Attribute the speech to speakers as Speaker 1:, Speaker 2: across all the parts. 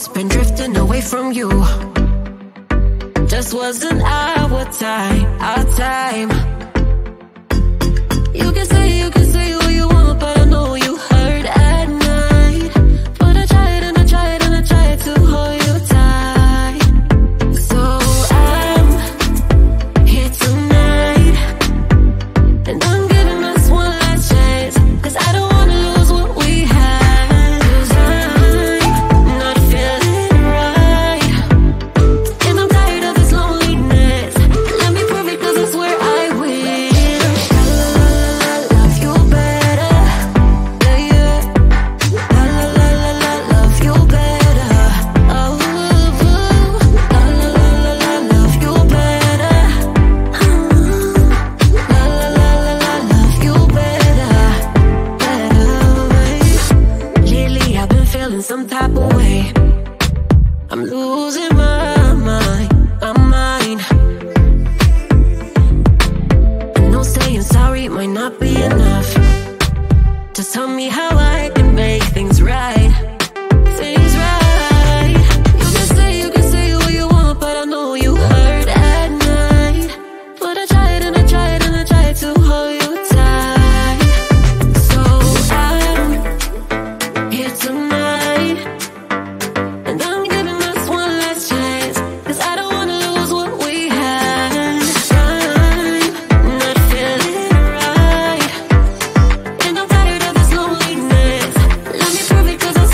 Speaker 1: just been drifting away from you. Just wasn't our time, our time. You can say what you want, but I know you hurt at night. But I tried and I tried and I tried to hold you tight. So I'm here tonight, and I'm giving us one last chance, 'cause I don't wanna lose what we had. 'Cause I'm not feeling right, and I'm tired of this loneliness. Let me prove it, 'cause I swear I will. Love you better, yeah, yeah. Love you better. Oh, love you better. Love you better, Lately I've been feeling some type of way. I'm losing my mind, my mind. I know saying sorry might not be enough. Just tell me how I can make things right. Things right. You can say what you want, but I know you hurt at night. But I tried and I tried and I tried to hold you tight. So I'm here tonight, and I'm giving us one last chance, 'cause I don't wanna lose what we had. I'm not feeling right, and I'm tired of this loneliness. Let me prove it, 'cause I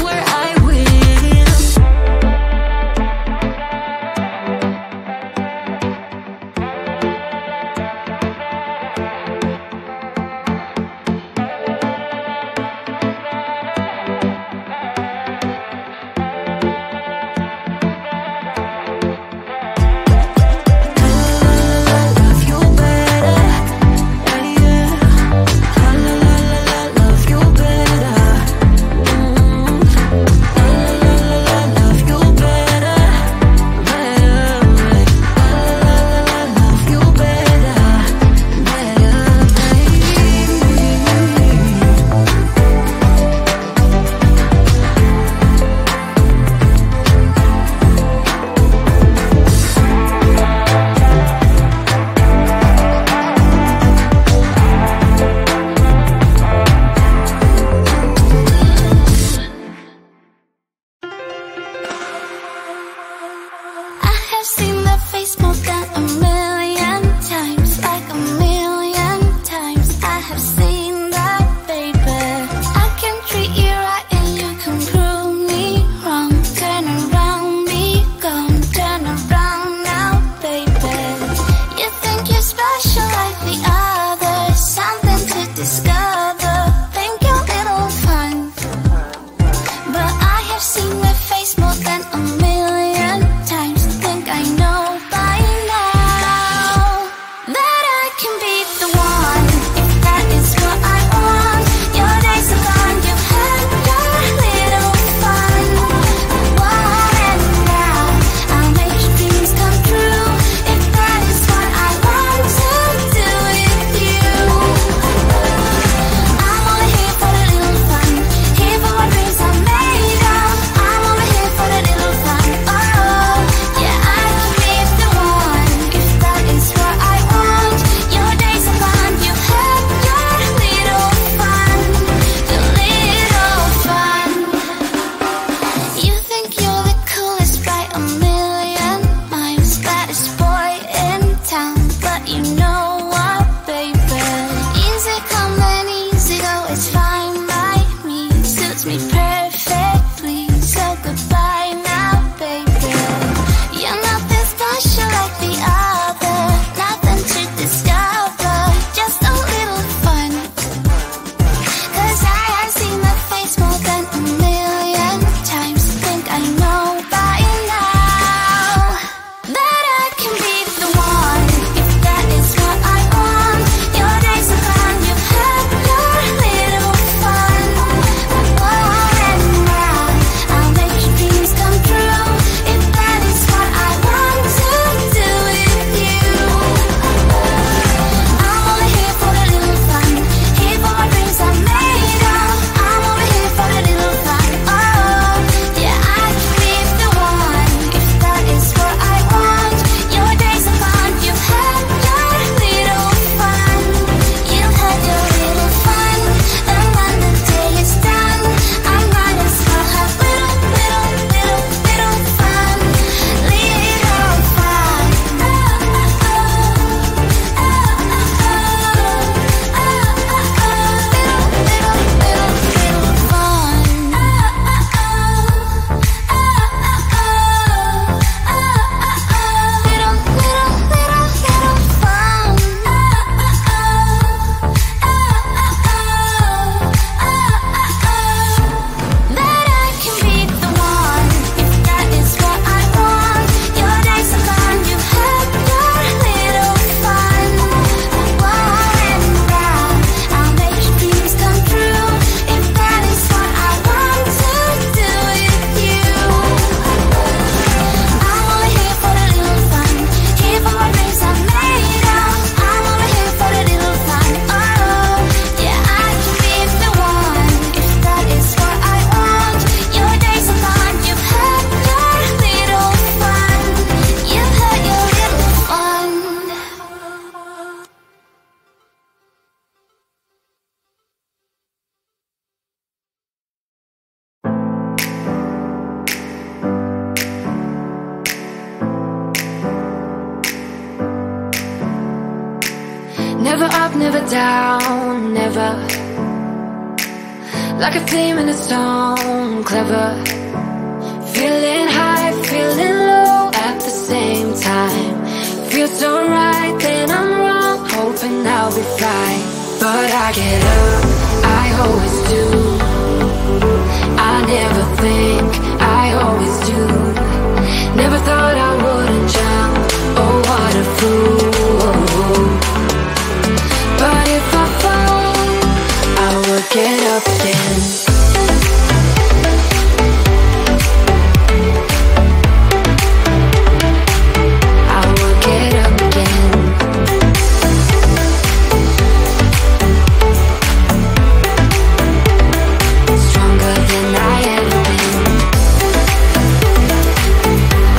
Speaker 1: never down, never. Like a theme in a song, clever. Feeling high, feeling low at the same time. Feels so right, then I'm wrong, hoping I'll be fine. But I get up, I always do. I never think, I always do. Never thought I wouldn't jump, oh what a fool. But if I fall, I will get up again. I will get up again. Stronger than I ever been.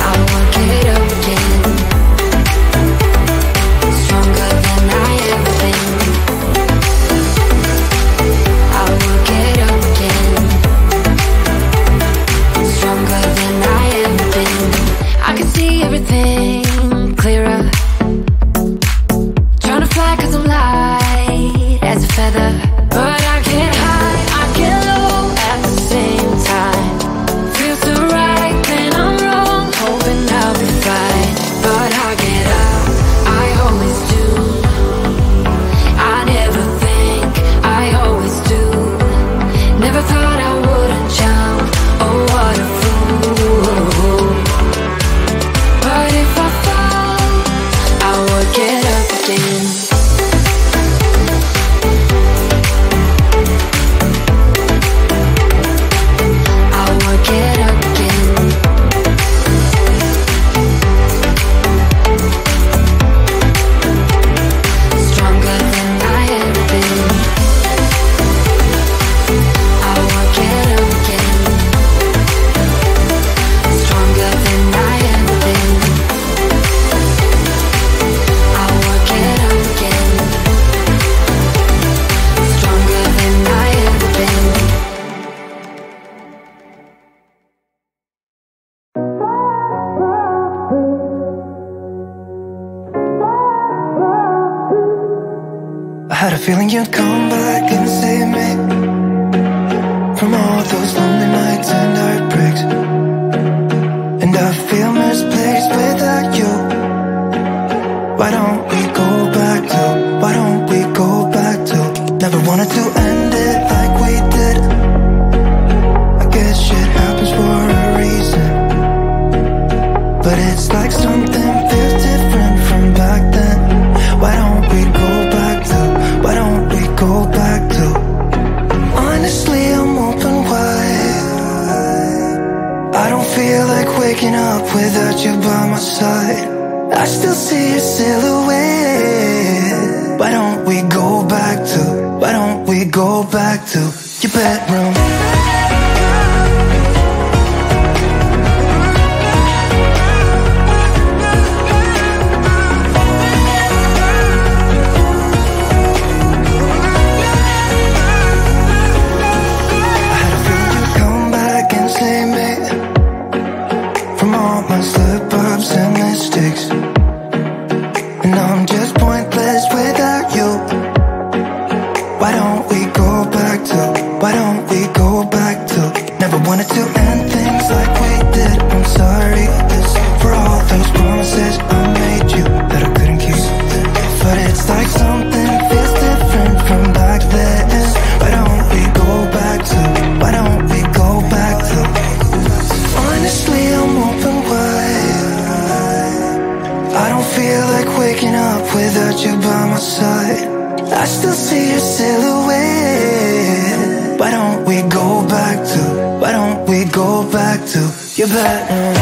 Speaker 1: I will get up again. Stronger than I ever been. I will get up again. Stronger than I ever been. I can see everything clearer. Trying to fly 'cause I'm light as a feather. But I get high, I get low at the same time. Feels so right, then I'm wrong, hoping I'll be fine. But I get up, I always do. I never think, I always do. Never thought I wouldn't jump, oh what a fool. But if I fall, I will get up again. I will get up again. Stronger than I ever been. I will get up again. Stronger than I ever been. I will get up again. Stronger than I ever been.
Speaker 2: I had a feeling you'd come back and save me from all those lonely nights and heartbreaks. And I feel misplaced without you. Why don't we go back to, why don't we go back to? Never wanted to end it like we did. I guess shit happens for a reason. But it's like something feels different from back then. Why don't we go back to, why don't we go back to? Honestly, I'm open wide. I don't feel like waking up without you by my side. I still see your silhouette. Why don't we go back to, why don't we go back to your bedroom? I had a feeling you'd come back and save me from all my slip-ups and mistakes. And I'm just pointless without you. Why don't we go back to, why don't we go back to? Never wanted to end things like we did. I'm sorry for all those promises I made you that I couldn't keep. But it's like something feels different from back then. Why don't we go back to, why don't we go back to? Honestly, I'm open wide. I don't feel like waking up without you by my side. I still see your silhouette. Why don't we go back to, why don't we go back to your bedroom?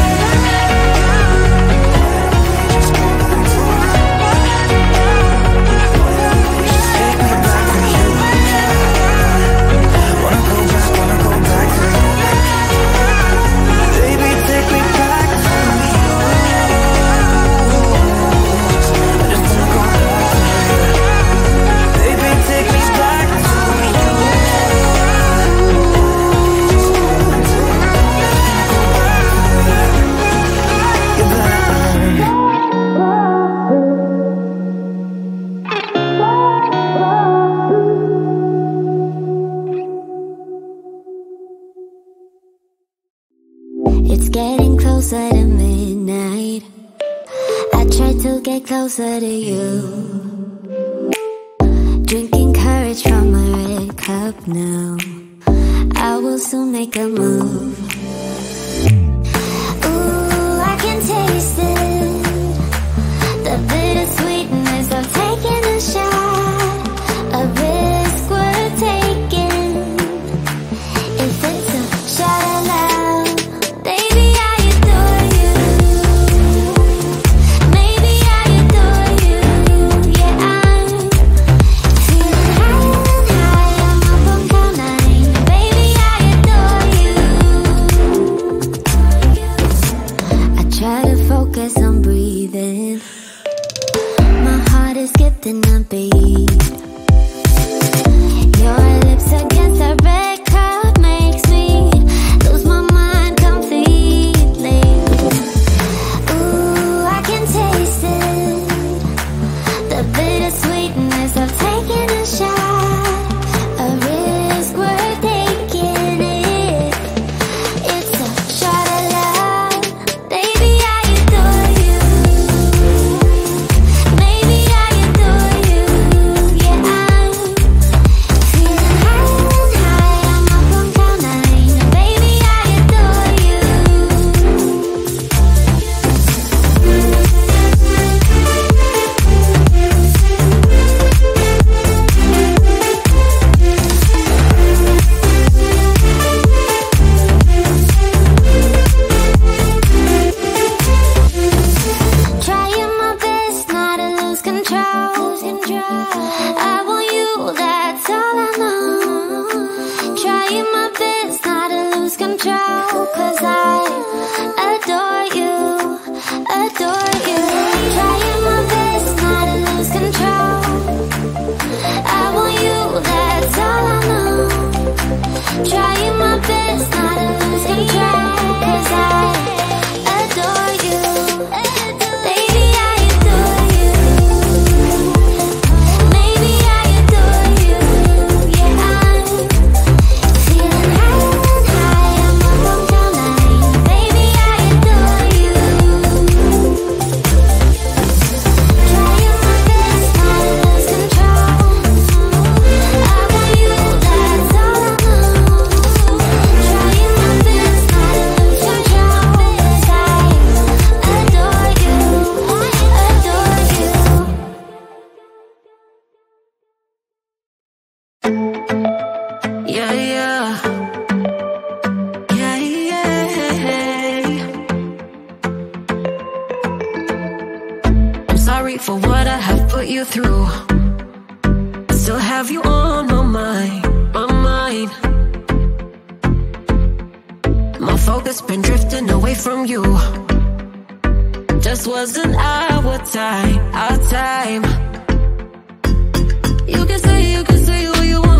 Speaker 3: getting closer to midnight. I try to get closer to you, drinking courage from my red cup now. I will soon make a move. Ooh, I can taste it, the bittersweetness of taking a shot, a risk worth taking. If it's a shot of love, baby, I adore you. Maybe I adore you. Yeah, I'm feeling high, I'm up on cloud nine. Baby, I adore you. I try to focus on breathing. My heart is skipping a beat. Your lips against a red cup makes me lose my mind completely. Ooh, I can taste it, the bittersweetness of taking a shot, a risk worth taking it. It's a shot of love, baby, I adore you. Maybe I adore you. Yeah, I'm feeling high, I'm up on cloud nine. Baby, I adore you. Trying my best not to lose control. I want you, that's all I know. Trying my best not to lose control, 'cause I adore you, adore you. Trying my best not to lose control. I want you, that's all I know. Trying my best not to lose control, 'cause I adore you. Baby, I adore you. Maybe I adore you. Yeah, I'm feeling high, I'm up on cloud nine. Baby, I adore you. Trying my best not to lose control. I want you, that's all I know. Trying my best not to lose control, 'cause I adore you, adore you.
Speaker 1: Yeah, yeah. Yeah, yeah. I'm sorry for what I have put you through. Still have you on my mind, my mind. My focus been drifting away from you. Just wasn't our time, our time. You can say what you want.